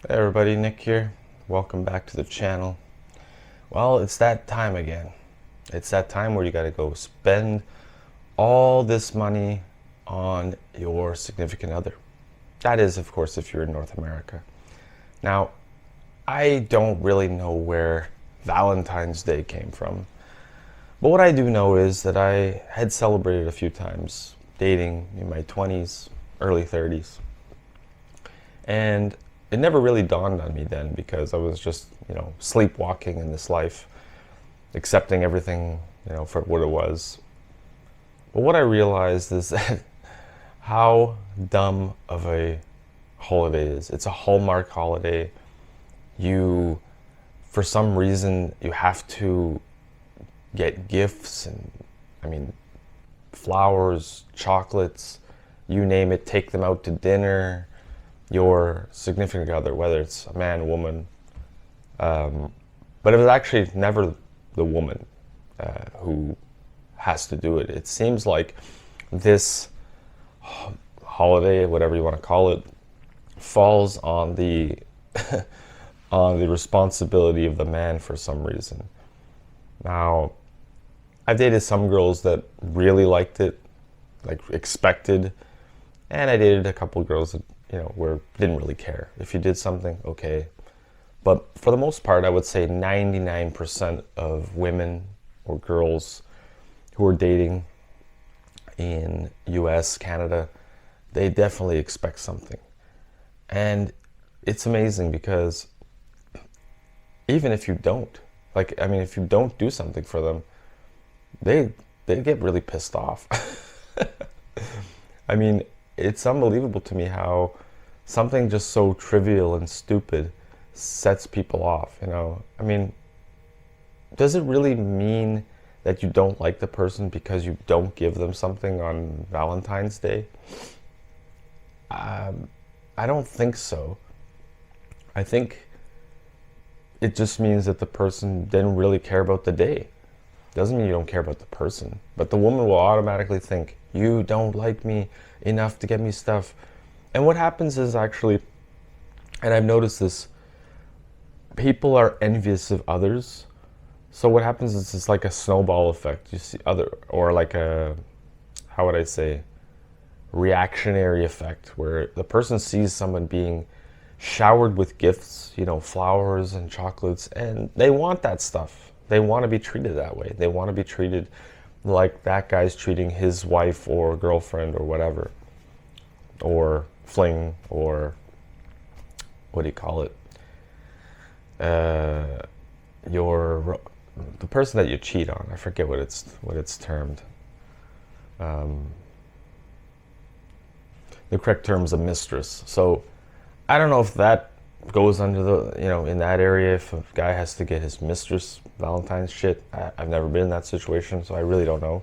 Hey everybody, Nick here. Welcome back to the channel. Well, it's that time again. It's that time where you gotta go spend all this money on your significant other. That is, of course, if you're in North America. Now, I don't really know where Valentine's Day came from, but what I do know is that I had celebrated a few times dating in my 20s, early 30s. And it never really dawned on me then because I was just, sleepwalking in this life, accepting everything, for what it was. But what I realized is that how dumb of a holiday is. It's a Hallmark holiday. For some reason, you have to get gifts and, flowers, chocolates, you name it, take them out to dinner, your significant other, whether it's a man, woman. But it was actually never the woman who has to do it. It seems like this holiday, whatever you want to call it, falls on the on the responsibility of the man for some reason. Now, I've dated some girls that really liked it, like expected, and I dated a couple of girls that where didn't really care. If you did something, okay. But for the most part, I would say 99% of women or girls who are dating in US, Canada, they definitely expect something. And it's amazing because even if you don't, if you don't do something for them, they get really pissed off. It's unbelievable to me how something just so trivial and stupid sets people off, Does it really mean that you don't like the person because you don't give them something on Valentine's Day? I don't think so. I think it just means that the person didn't really care about the day. Doesn't mean you don't care about the person, but the woman will automatically think, you don't like me enough to get me stuff. And what happens is actually, and I've noticed this, people are envious of others. So what happens is it's like a snowball effect. You see or like how would I say, reactionary effect, where the person sees someone being showered with gifts, flowers and chocolates, and they want that stuff. They want to be treated that way. They want to be treated like that guy's treating his wife or girlfriend or whatever, or fling, or what do you call it? The person that you cheat on. I forget what it's termed. The correct term is a mistress. So I don't know if that goes under the, in that area, if a guy has to get his mistress Valentine's shit. I've never been in that situation, so I really don't know.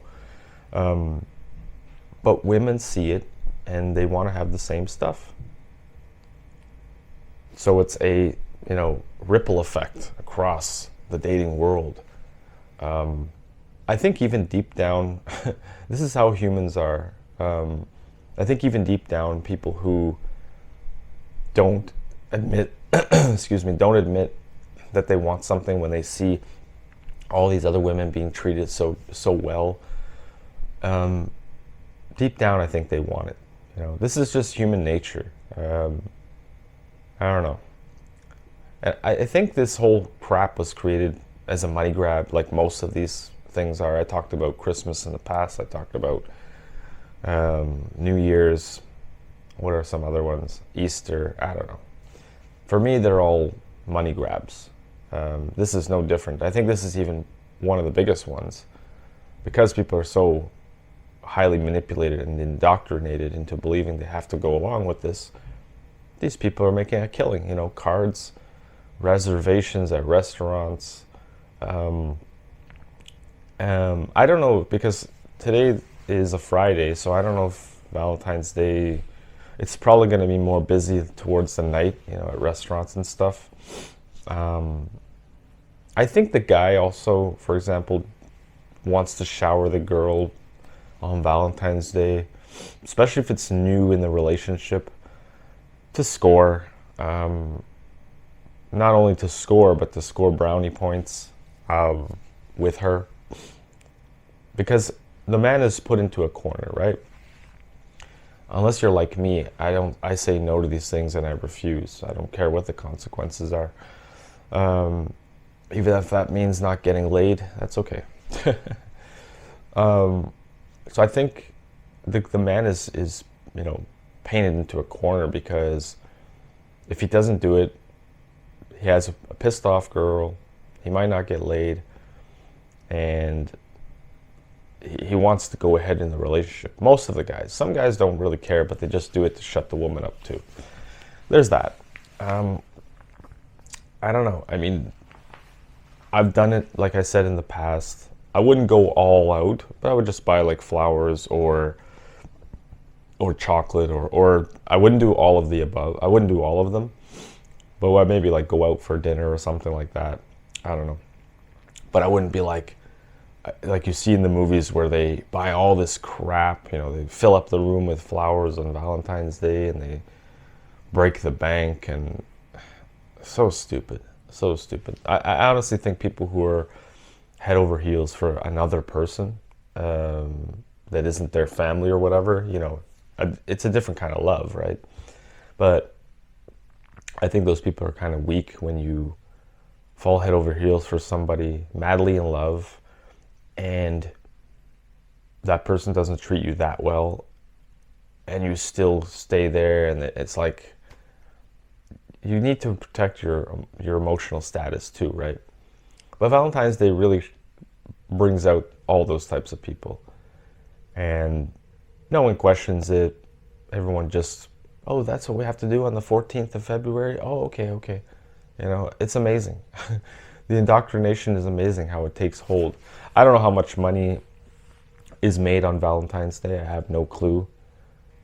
But women see it and they want to have the same stuff. So it's a, ripple effect across the dating world. I think even deep down, this is how humans are. I think even deep down, people who don't admit, don't admit that they want something when they see all these other women being treated so well. Deep down, I think they want it. This is just human nature. I don't know. I think this whole crap was created as a money grab, like most of these things are. I talked about Christmas in the past. I talked about New Year's. What are some other ones? Easter. I don't know. For me, they're all money grabs. This is no different. I think this is even one of the biggest ones, because people are so highly manipulated and indoctrinated into believing they have to go along with this. These people are making a killing. Cards, reservations at restaurants. I don't know, because today is a Friday, so I don't know if Valentine's Day, it's probably going to be more busy towards the night, at restaurants and stuff. I think the guy also, for example, wants to shower the girl on Valentine's Day, especially if it's new in the relationship, to score. not only to score, but to score brownie points with her. Because the man is put into a corner, right? Unless you're like me, I say no to these things and I refuse. I don't care what the consequences are. Even if that means not getting laid, that's okay. So I think the man is painted into a corner, because if he doesn't do it, he has a pissed off girl, he might not get laid, and he wants to go ahead in the relationship. Most of the guys. Some guys don't really care, but they just do it to shut the woman up too. There's that. I don't know. I mean, I've done it, like I said, in the past. I wouldn't go all out, but I would just buy like flowers or chocolate, or I wouldn't do all of the above. I wouldn't do all of them, but I'd maybe like go out for dinner or something like that. I don't know. But I wouldn't be like you see in the movies where they buy all this crap, they fill up the room with flowers on Valentine's Day and they break the bank, and so stupid. I honestly think people who are head over heels for another person that isn't their family or whatever, it's a different kind of love, right? But I think those people are kind of weak when you fall head over heels for somebody, madly in love, and that person doesn't treat you that well, and you still stay there, and it's like you need to protect your emotional status too, right? But Valentine's Day really brings out all those types of people, and no one questions it. Everyone just, oh, that's what we have to do on the 14th of February? Oh, okay. It's amazing. The indoctrination is amazing how it takes hold. I don't know how much money is made on Valentine's Day. I have no clue.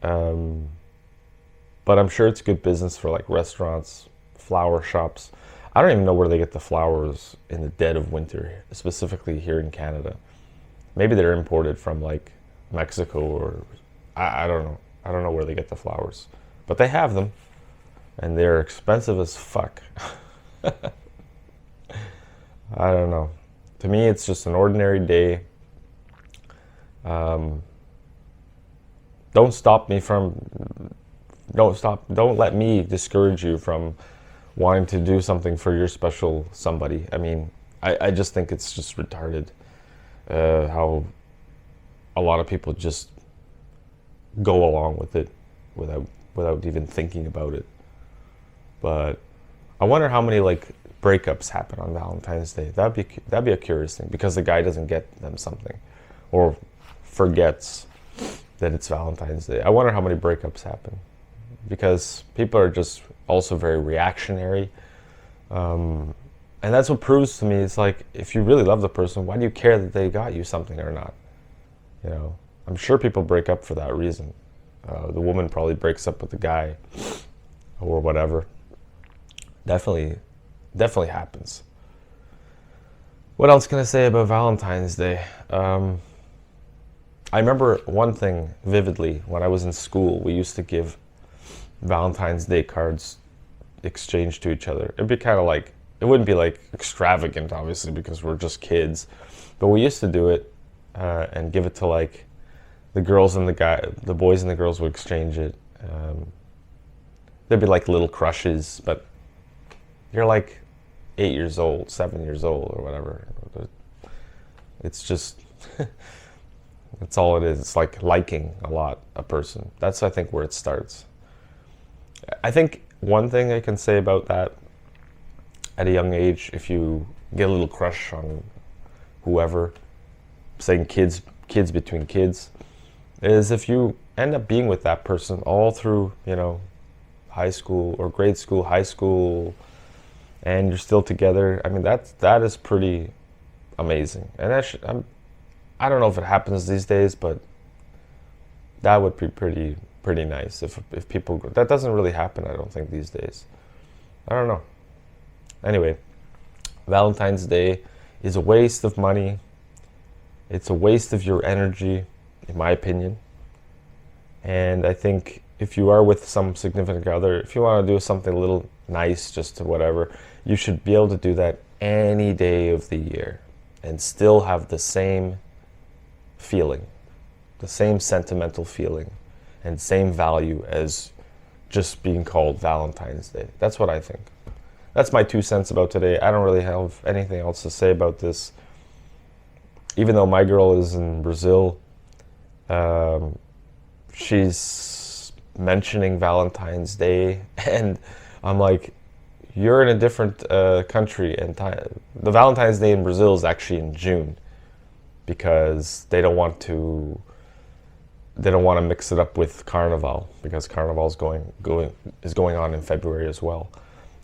But I'm sure it's good business for like restaurants, flower shops. I don't even know where they get the flowers in the dead of winter, specifically here in Canada. Maybe they're imported from like Mexico, or I don't know. I don't know where they get the flowers, but they have them, and they're expensive as fuck. I don't know. To me, it's just an ordinary day. Don't let me discourage you from wanting to do something for your special somebody. I mean, I just think it's just retarded how a lot of people just go along with it without even thinking about it. But I wonder how many like breakups happen on Valentine's Day. That'd be a curious thing, because the guy doesn't get them something, or forgets that it's Valentine's Day. I wonder how many breakups happen, because people are just also very reactionary, and that's what proves to me, it's like, if you really love the person, why do you care that they got you something or not? I'm sure people break up for that reason. The woman probably breaks up with the guy or whatever. Definitely happens. What else can I say about Valentine's Day? I remember one thing vividly. When I was in school, we used to give Valentine's Day cards exchanged to each other. It'd be kind of like, it wouldn't be like extravagant, obviously, because we're just kids, but we used to do it and give it to like the girls and the boys and the girls would exchange it. There'd be like little crushes, but you're like 8 years old, 7 years old, or whatever. It's just, that's all it is. It's like liking a person. That's, I think, where it starts. I think one thing I can say about that, at a young age, if you get a little crush on whoever, saying kids between kids, is if you end up being with that person all through, high school or grade school, high school, and you're still together. I mean, that is pretty amazing. And I don't know if it happens these days, but that would be pretty nice if people. That doesn't really happen, I don't think, these days. I don't know. Anyway, Valentine's Day is a waste of money. It's a waste of your energy, in my opinion. And I think if you are with some significant other, if you want to do something a little nice, just to whatever, you should be able to do that any day of the year and still have the same feeling, the same sentimental feeling and same value as just being called Valentine's Day. That's what I think. That's my 2 cents about today. I don't really have anything else to say about this. Even though my girl is in Brazil, she's mentioning Valentine's Day, and I'm like, you're in a different country, and the Valentine's Day in Brazil is actually in June, because they don't want to mix it up with Carnival, because Carnival is going on in February as well.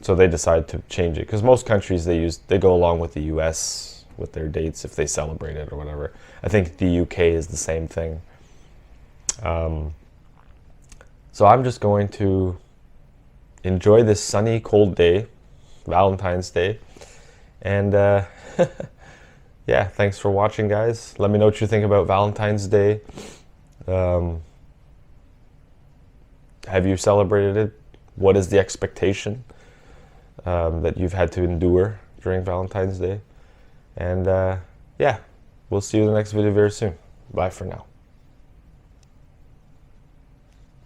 So they decide to change it, because most countries they go along with the US with their dates if they celebrate it or whatever. I think the UK is the same thing. So I'm just going to enjoy this sunny, cold day, Valentine's Day, and yeah, thanks for watching, guys. Let me know what you think about Valentine's Day. Have you celebrated it? What is the expectation that you've had to endure during Valentine's Day? And yeah, we'll see you in the next video very soon. Bye for now.